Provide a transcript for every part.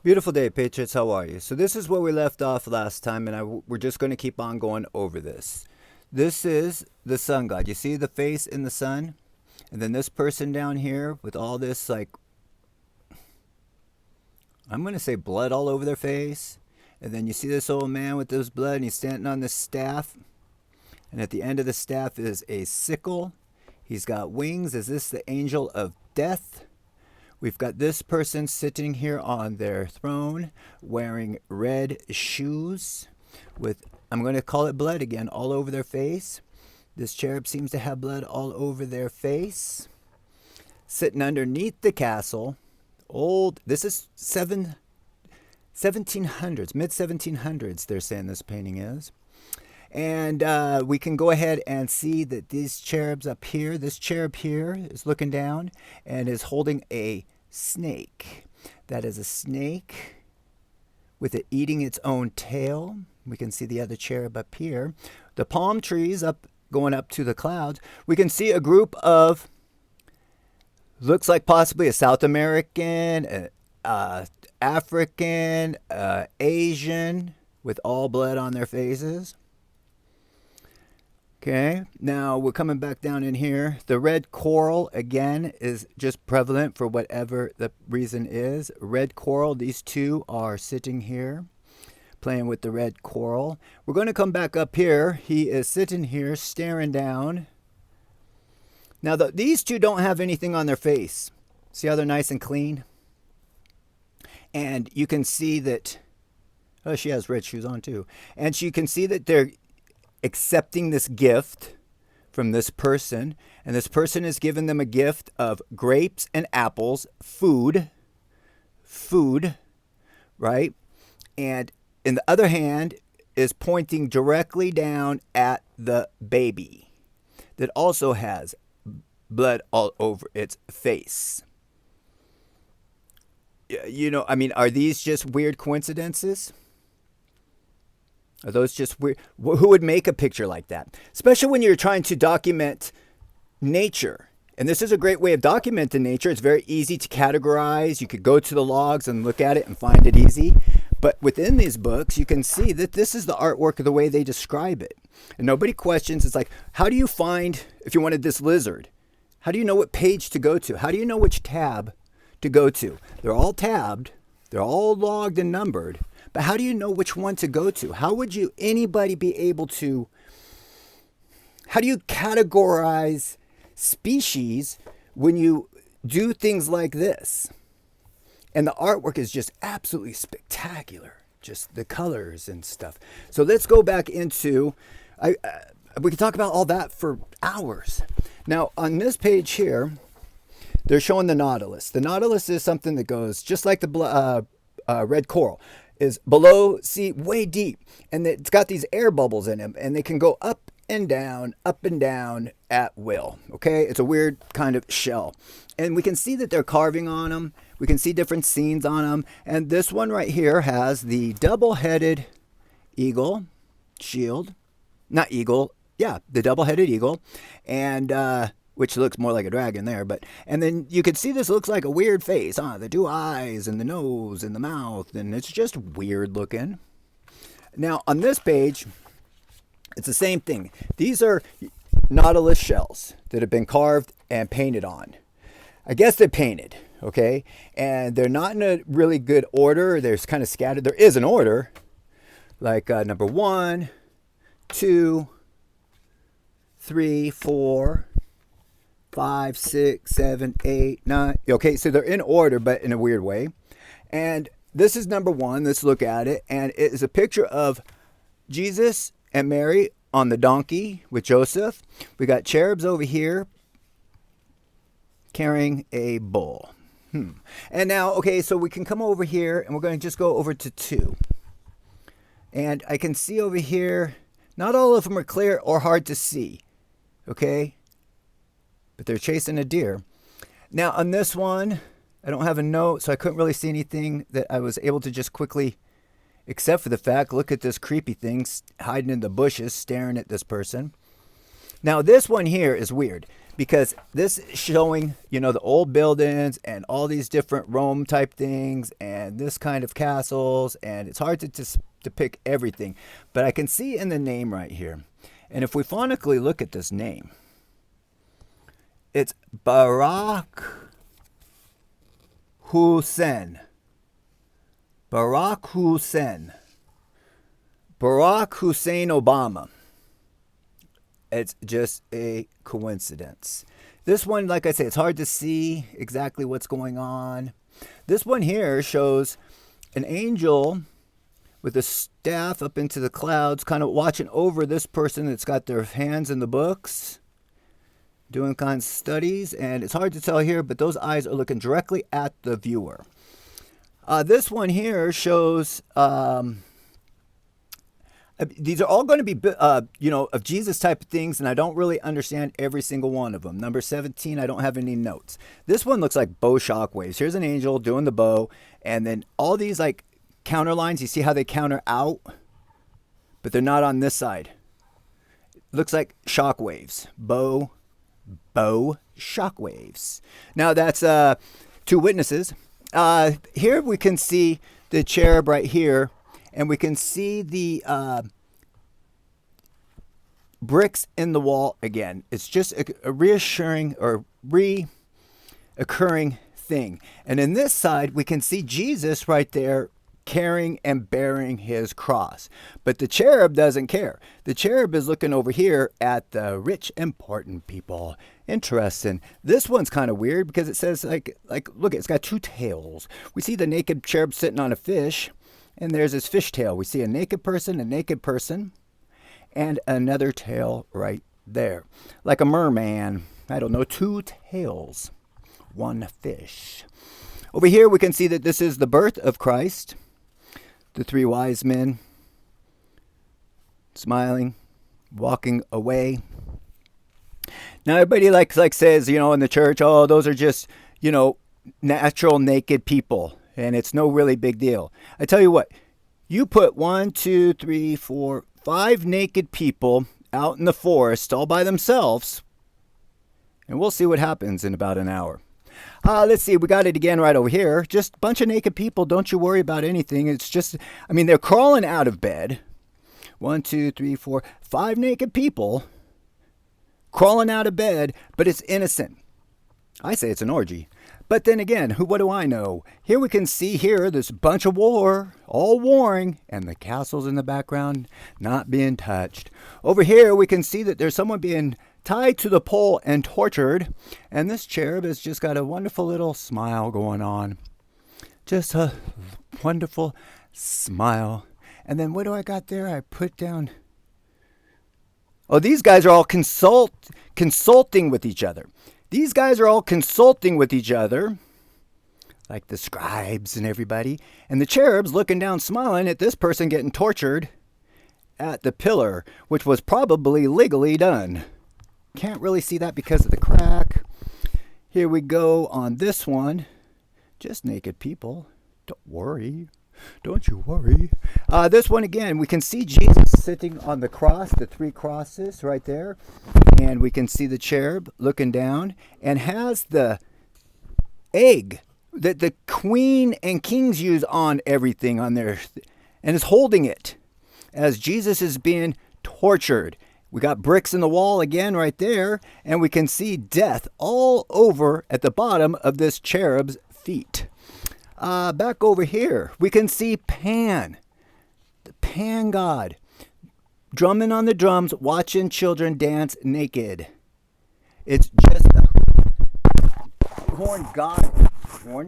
Beautiful day, Patriots. How are you? So this is where we left off last time, and we're just going to keep on going over this. This is the sun god. You see the face in the sun? And then this person down here with all this, like, I'm going to say blood all over their face. And then you see this old man with this blood, and he's standing on this staff. And at the end of the staff is a sickle. He's got wings. Is this the angel of death? We've got this person sitting here on their throne wearing red shoes with, I'm going to call it blood again, all over their face. This cherub seems to have blood all over their face. Sitting underneath the castle. This is 1700s, mid-1700s, they're saying this painting is. And we can go ahead and see that these cherubs up here, this cherub here is looking down and is holding a snake. That is a snake with it eating its own tail. We can see the other cherub up here. The palm trees up going up to the clouds. We can see a group of, looks like possibly a South American, African, Asian, with all blood on their faces. Okay, now we're coming back down in here. The red coral, again, is just prevalent for whatever the reason is. Red coral, these two are sitting here, playing with the red coral. We're going to come back up here. He is sitting here, staring down. Now, these two don't have anything on their face. See how they're nice and clean? And you can see that, oh, she has red shoes on too. And you can see that they're accepting this gift from this person, and this person has given them a gift of grapes and apples, food, right? And in the other hand is pointing directly down at the baby that also has blood all over its face. You know, I mean, are these just weird coincidences? Are those just weird? Who would make a picture like that? Especially when you're trying to document nature. And this is a great way of documenting nature. It's very easy to categorize. You could go to the logs and look at it and find it easy. But within these books, you can see that this is the artwork of the way they describe it. And nobody questions. It's like, how do you find, if you wanted this lizard, how do you know what page to go to? How do you know which tab to go to? They're all tabbed. They're all logged and numbered. But how do you know which one to go to? How would anybody be able to, how do you categorize species when you do things like this? And the artwork is just absolutely spectacular. Just the colors and stuff. So let's go back into, we could talk about all that for hours. Now on this page here, they're showing the nautilus. The nautilus is something that goes just like the red coral. Is below sea, way deep, and it's got these air bubbles in them, and they can go up and down at will. Okay, it's a weird kind of shell, and we can see that they're carving on them. We can see different scenes on them, and this one right here has the double-headed eagle shield, not eagle, yeah, the double-headed eagle, and which looks more like a dragon there, and then you can see this looks like a weird face, the two eyes and the nose and the mouth, and it's just weird looking. Now on this page, it's the same thing. These are nautilus shells that have been carved and painted on. I guess they're painted, okay, and they're not in a really good order. They're kind of scattered. There is an order, like number 1, 2, 3, 4. 5, 6, 7, 8, 9. Okay, so they're in order, but in a weird way. And this is number 1. Let's look at it. And it is a picture of Jesus and Mary on the donkey with Joseph. We got cherubs over here carrying a bull. And now, okay, so we can come over here, and we're going to just go over to 2. And I can see over here, not all of them are clear or hard to see. Okay? But they're chasing a deer. Now on this one, I don't have a note, so I couldn't really see anything that I was able to just quickly, except for the fact, look at this creepy thing hiding in the bushes, staring at this person. Now this one here is weird. because this is showing, the old buildings and all these different Rome type things and this kind of castles, and it's hard to just depict everything. But I can see in the name right here, and if we phonetically look at this name, it's Barack Hussein. Barack Hussein. Barack Hussein Obama. It's just a coincidence. This one, like I say, it's hard to see exactly what's going on. This one here shows an angel with a staff up into the clouds, kind of watching over this person that's got their hands in the books, doing kind of studies. And it's hard to tell here, but those eyes are looking directly at the viewer. This one here shows... these are all going to be, of Jesus type of things, and I don't really understand every single one of them. Number 17, I don't have any notes. This one looks like bow shockwaves. Here's an angel doing the bow, and then all these like counter lines, you see how they counter out, but they're not on this side. It looks like shockwaves. Bow shockwaves. Now that's two witnesses. Here we can see the cherub right here. And we can see the bricks in the wall again. It's just a reassuring or reoccurring thing. And in this side, we can see Jesus right there carrying and bearing his cross. But the cherub doesn't care. The cherub is looking over here at the rich, important people. Interesting. This one's kind of weird because it says, like, look, it's got two tails. We see the naked cherub sitting on a fish. And there's his fish tail. We see a naked person, and another tail right there. Like a merman. I don't know, two tails, one fish. Over here we can see that this is the birth of Christ. The three wise men smiling, walking away. Now everybody like says, in the church, oh, those are just, natural naked people. And it's no really big deal. I tell you what, you put 1, 2, 3, 4, 5 naked people out in the forest all by themselves, and we'll see what happens in about an hour. Let's see, we got it again right over here. Just a bunch of naked people. Don't you worry about anything. It's just, they're crawling out of bed. 1, 2, 3, 4, 5 naked people crawling out of bed, but it's innocent. I say it's an orgy. But then again, what do I know? Here we can see this bunch of war, all warring, and the castles in the background not being touched. Over here we can see that there's someone being tied to the pole and tortured, and this cherub has just got a wonderful little smile going on. Just a wonderful smile. And then what do I got there? I put down... Oh, these guys are all consulting with each other. These guys are all consulting with each other, like the scribes and everybody. And the cherub's looking down, smiling at this person getting tortured at the pillar, which was probably legally done. Can't really see that because of the crack. Here we go on this one. Just naked people. Don't worry. Don't you worry. This one again, we can see Jesus sitting on the cross, the 3 crosses right there. And we can see the cherub looking down and has the egg that the queen and kings use on everything on there, and is holding it as Jesus is being tortured. We got bricks in the wall again right there, and we can see death all over at the bottom of this cherub's feet. Back over here, we can see Pan, the Pan god, drumming on the drums, watching children dance naked. It's just a horn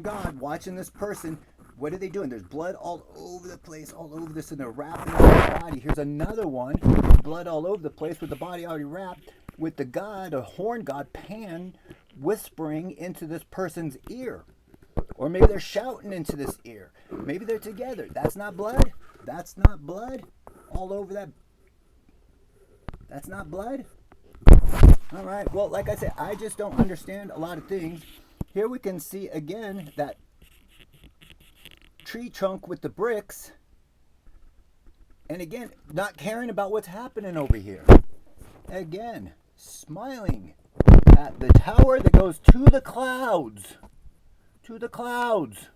god watching this person. What are they doing? There's blood all over the place, all over this, and they're wrapping around the body. Here's another one, blood all over the place with the body already wrapped, with the god, a horn god, Pan, whispering into this person's ear. Or maybe they're shouting into this ear. Maybe they're together. That's not blood. That's not blood. All over that. That's not blood. All right. Well, like I said, I just don't understand a lot of things. Here we can see again that tree trunk with the bricks. And again, not caring about what's happening over here. Again, smiling. at the tower that goes to the clouds. To the clouds.